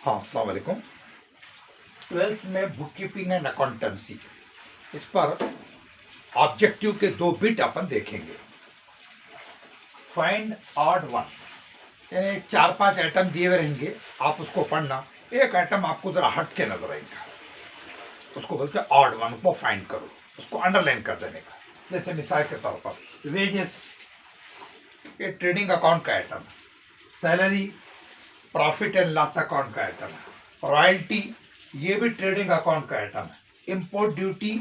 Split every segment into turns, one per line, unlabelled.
हाँ, अस्सलाम वालेकुम। 12th में बुक कीपिंग एंड अकाउंटेंसी, इस पर ऑब्जेक्टिव के 2 बिट अपन देखेंगे। फाइंड ऑड वन, यानी 4-5 आइटम दिए हुए रहेंगे, आप उसको पढ़ना। एक आइटम आपको जरा हट के नजर आएगा, उसको बोलते हैं ऑड वन, को फाइंड करो, उसको अंडरलाइन कर देने का। जैसे मिसाल के तौर पर वेजेस, ये ट्रेडिंग अकाउंट का आइटम है। Salary profit and loss account का आइटम है। रॉयल्टी, ये भी ट्रेडिंग अकाउंट का आइटम है। इंपोर्ट ड्यूटी,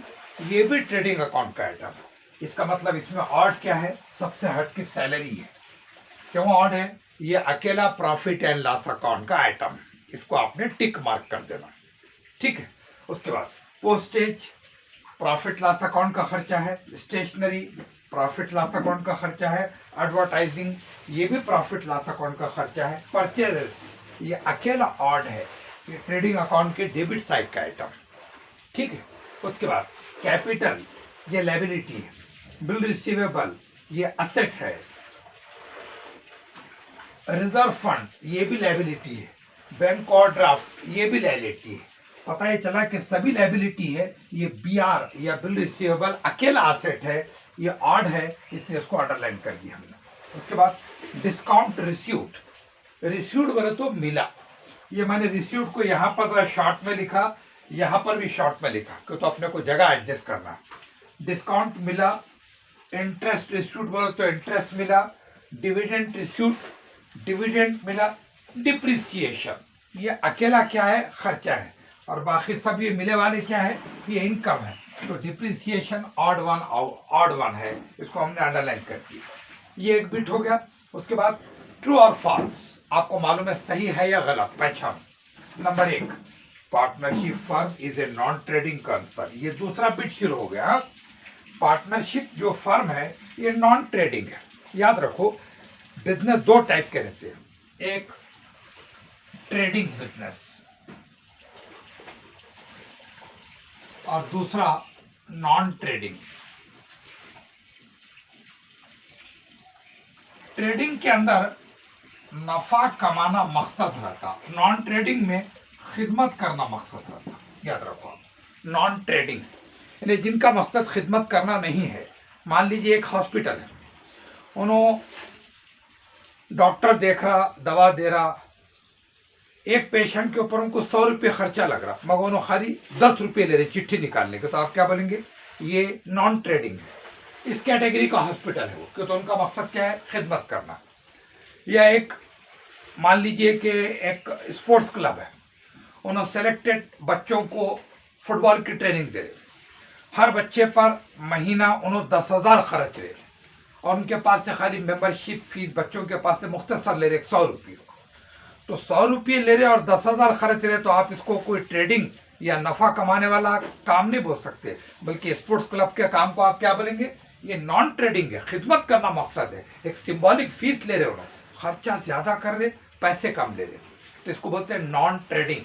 ये भी ट्रेडिंग अकाउंट का आइटम है। इसका मतलब इसमें ऑड क्या है, सबसे हट की सैलरी है। क्यों ऑड है, ये अकेला प्रॉफिट एंड लॉस अकाउंट का आइटम है, इसको आपने टिक मार्क कर देना, ठीक है। उसके बाद पोस्टेज, प्रॉफिट लॉस अकाउंट का खर्चा है। स्टेशनरी, प्रॉफिट लॉस अकाउंट का खर्चा है। एडवर्टाइजिंग, ये भी प्रॉफिट लॉस अकाउंट का खर्चा है। परचेजेस, ये अकेला ऑड है, ये ट्रेडिंग अकाउंट के डेबिट साइड का आइटम, ठीक है। उसके बाद कैपिटल, ये लायबिलिटी है। बिल रिसीवेबल, ये असेट है। रिजर्व फंड, ये भी लायबिलिटी है। बैंक ओवरड्राफ्ट, ये भी लायबिलिटी है। पता ही चला कि सभी लायबिलिटी है। ये बीआर या बिल रिसीवेबल अकेला असेट है, ये ऑड है, इसलिए इसको अंडरलाइन कर दिया हमने। उसके बाद डिस्काउंट रिसीव्ड, रिसीव्ड बोले तो मिला। ये मैंने रिसीव्ड को यहाँ पर जरा शॉर्ट में लिखा, यहाँ पर भी शॉर्ट में लिखा, तो अपने को जगह एडजस्ट करना। डिस्काउंट मिला। इंटरेस्ट रिसीव्ड बोले तो इंटरेस्ट मिला। डिविडेंड रिसीव्ड, डिविडेंड मिला। डिप्रिसिएशन, ये अकेला क्या है, खर्चा है, और बाकी सब ये मिले वाले क्या है, ये इनकम है। तो डिप्रिसिएशन ऑड वन है, इसको हमने अंडरलाइन कर दिया। ये एक बिट हो गया। उसके बाद ट्रू और फॉल्स, आपको मालूम है सही है या गलत, पहचान। Number 1, partnership firm is a non trading concern, ये दूसरा बिट शुरू हो गया। पार्टनरशिप जो फर्म है ये नॉन ट्रेडिंग है। याद रखो, बिजनेस 2 टाइप के रहते हैं, एक ट्रेडिंग बिजनेस और दूसरा नॉन ट्रेडिंग। ट्रेडिंग के अंदर नफा कमाना मकसद रहता, नॉन ट्रेडिंग में खिदमत करना मकसद रहता। याद रखो, नॉन ट्रेडिंग यानी जिनका मकसद खिदमत करना नहीं है। मान लीजिए एक हॉस्पिटल है, उन्होंने डॉक्टर देख रहा, दवा दे रहा, एक पेशेंट के ऊपर उनको 100 रुपये खर्चा लग रहा, मगर उन्होंने खाली 10 रुपये ले रहे चिट्ठी निकालने के, तो आप क्या बोलेंगे, ये नॉन ट्रेडिंग है। इस कैटेगरी का हॉस्पिटल है वो, क्यों, तो उनका मकसद क्या है, खिदमत करना। या एक मान लीजिए कि एक स्पोर्ट्स क्लब है, उन्होंने सेलेक्टेड बच्चों को फुटबॉल की ट्रेनिंग दे रहे, हर बच्चे पर महीना उन्होंने 10,000 खर्च रहे, और उनके पास से खाली मेंबरशिप फीस बच्चों के पास से मुख्तसर ले रहे 100 रुपये। तो 100 रुपये ले रहे और 10,000 खर्च रहे, तो आप इसको कोई ट्रेडिंग या नफा कमाने वाला काम नहीं बोल सकते, बल्कि स्पोर्ट्स क्लब के काम को आप क्या बोलेंगे, ये नॉन ट्रेडिंग है, खिदमत करना मकसद है। एक सिंबॉलिक फीस ले रहे हो, खर्चा ज्यादा कर रहे, पैसे कम ले रहे, तो इसको बोलते हैं नॉन ट्रेडिंग।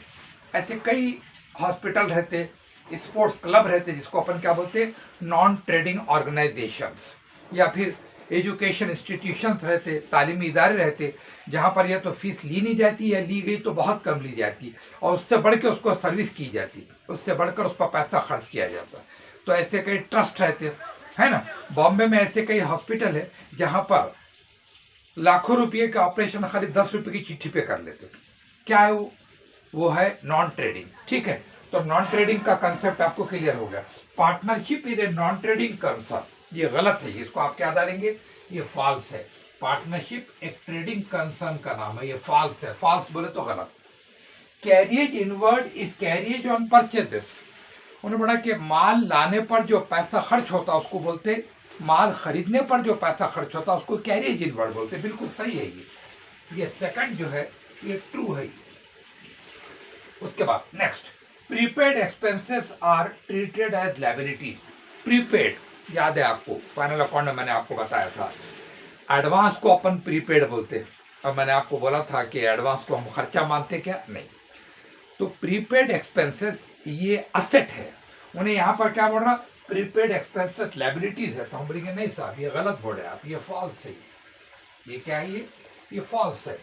ऐसे कई हॉस्पिटल रहते, स्पोर्ट्स क्लब रहते, जिसको अपन क्या बोलते हैं, नॉन ट्रेडिंग ऑर्गेनाइजेशंस। या फिर एजुकेशन इंस्टीट्यूशंस रहते, तालीमी इदारे रहते, जहाँ पर यह तो फीस ली नहीं जाती, या ली गई तो बहुत कम ली जाती, और उससे बढ़ के उसको सर्विस की जाती, उससे बढ़कर उस पर पैसा खर्च किया जाता। तो ऐसे कई ट्रस्ट रहते है ना। बॉम्बे में ऐसे कई हॉस्पिटल है जहाँ पर लाखों रुपये के ऑपरेशन खाली 10 रुपये की चिट्ठी पे कर लेते। क्या है वो है नॉन ट्रेडिंग, ठीक है। तो नॉन ट्रेडिंग का कंसेप्ट आपको क्लियर हो गया। Partnership is a non trading concept, ये गलत है, इसको आप क्या डालेंगे, ये फॉल्स है। पार्टनरशिप एक ट्रेडिंग कंसर्न का नाम है, ये फॉल्स है, फॉल्स बोले तो गलत। Carriage inward is carriage on purchases, उन्होंने बोला कि माल लाने पर जो पैसा खर्च होता है उसको बोलते, माल खरीदने पर जो पैसा खर्च होता है उसको कैरियज इनवर्ड बोलते। बिल्कुल सही है ये सेकंड जो है ये ट्रू है। उसके बाद next, prepaid expenses are treated as liability. Prepaid याद है आपको, फाइनल अकाउंट में मैंने आपको बताया था, एडवांस को अपन प्रीपेड बोलते। अब मैंने आपको बोला था कि एडवांस को हम खर्चा मानते, क्या नहीं। तो प्रीपेड एक्सपेंसेस ये असेट है, उन्हें यहाँ पर क्या बोल रहा, प्रीपेड एक्सपेंसेस लायबिलिटीज है। तो हम बोलेंगे नहीं साहब, ये गलत बोल रहे आप, ये फॉल्स है। ये क्या है, ये फॉल्स है।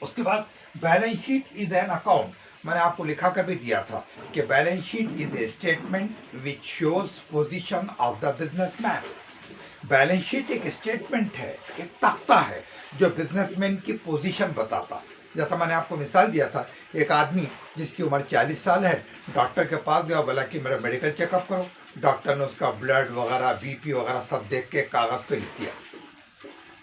उसके बाद balance sheet is an account, मैंने आपको लिखा कर भी दिया था कि balance sheet is a statement which shows position of the businessman. Balance sheet एक स्टेटमेंट है, एक तख्ता है जो बिजनेसमैन की पोजीशन बताता। जैसा मैंने आपको मिसाल दिया था, एक आदमी जिसकी उम्र 40 साल है, डॉक्टर के पास गया, बोला कि मेरा मेडिकल चेकअप करो। डॉक्टर ने उसका ब्लड वगैरह, बीपी वगैरह सब देख के कागज़ पे लिख दिया।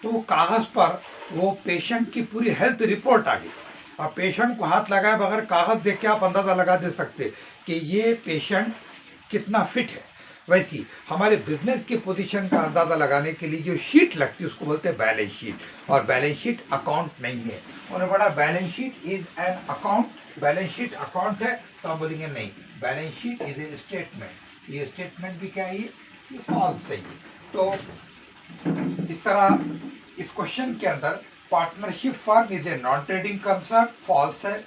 तो वो कागज़ पर वो पेशेंट की पूरी हेल्थ रिपोर्ट आ गई। अब पेशेंट को हाथ लगाए बगैर कागज़ देख के आप अंदाज़ा लगा दे सकते कि ये पेशेंट कितना फिट है। वैसी हमारे बिजनेस की पोजीशन का अंदाज़ा लगाने के लिए जो शीट लगती है उसको बोलते हैं बैलेंस शीट, और बैलेंस शीट अकाउंट नहीं है। उन्होंने बोला balance sheet is an account, balance sheet account है, तो हम बोलेंगे नहीं, balance sheet is a statement. ये स्टेटमेंट भी क्या है, ये फॉल्स है। तो इस तरह इस क्वेश्चन के अंदर partnership firm is a non trading concern, false है।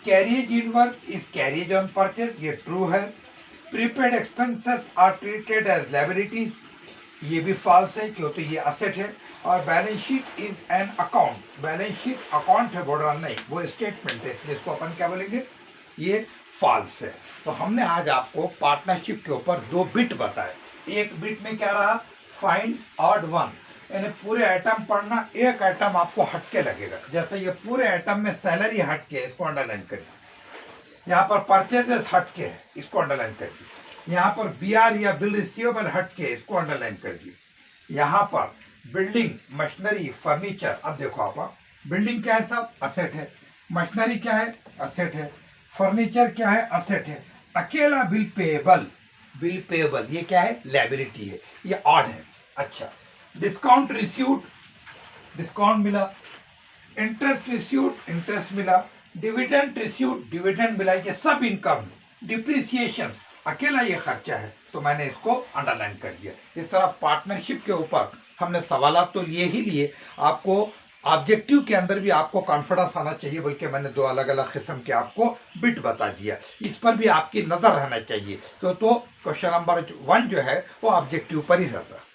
Carriage in work is carriage on purchase, ये ट्रू है। Prepaid expenses are treated as liabilities, ये भी फॉल्स है क्योंकि ये असेट है। और balance sheet is an account, balance sheet account है बोल रहा नहीं, वो स्टेटमेंट है, इसलिए इसको अपन क्या बोलेंगे, ये फॉल्स है। तो हमने आज आपको पार्टनरशिप के ऊपर 2 बिट बताए। एक बिट में क्या रहा, फाइंड ऑड वन, यानी पूरे आइटम पढ़ना, एक आइटम आपको हटके लगेगा। जैसे ये पूरे आइटम में सैलरी हटके है, इसको अंडरलाइन करिए। यहाँ पर परचेजेस हटके है, इसको अंडरलाइन करिए। यहाँ पर बीआर या बिल रिसीवेबल हटके है, इसको अंडरलाइन करिए। यहाँ पर बिल्डिंग, मशीनरी, फर्नीचर, अब देखो आप, बिल्डिंग क्या है, सब असेट है। मशीनरी क्या है, असेट है। फर्नीचर क्या है, असेट है। अकेला बिल पेएबल, बिल पेएबल ये क्या है, लायबिलिटी है, ये ऑड है। अच्छा, डिस्काउंट रिसीव्ड, डिस्काउंट मिला। इंटरेस्ट रिसीव्ड, इंटरेस्ट मिला। डिविडेंड रिसीव्ड, डिविडेंड मिला, ये सब इनकम। डिप्रिसिएशन अकेला ये खर्चा है, तो मैंने इसको अंडरलाइन कर दिया। इस तरह पार्टनरशिप के ऊपर हमने सवालात तो लिए ही लिए, आपको ऑब्जेक्टिव के अंदर भी आपको कॉन्फिडेंस आना चाहिए, बल्कि मैंने 2 अलग अलग किस्म के आपको बिट बता दिया, इस पर भी आपकी नज़र रहना चाहिए। तो क्वेश्चन नंबर 1 जो है वो ऑब्जेक्टिव पर ही रहता है।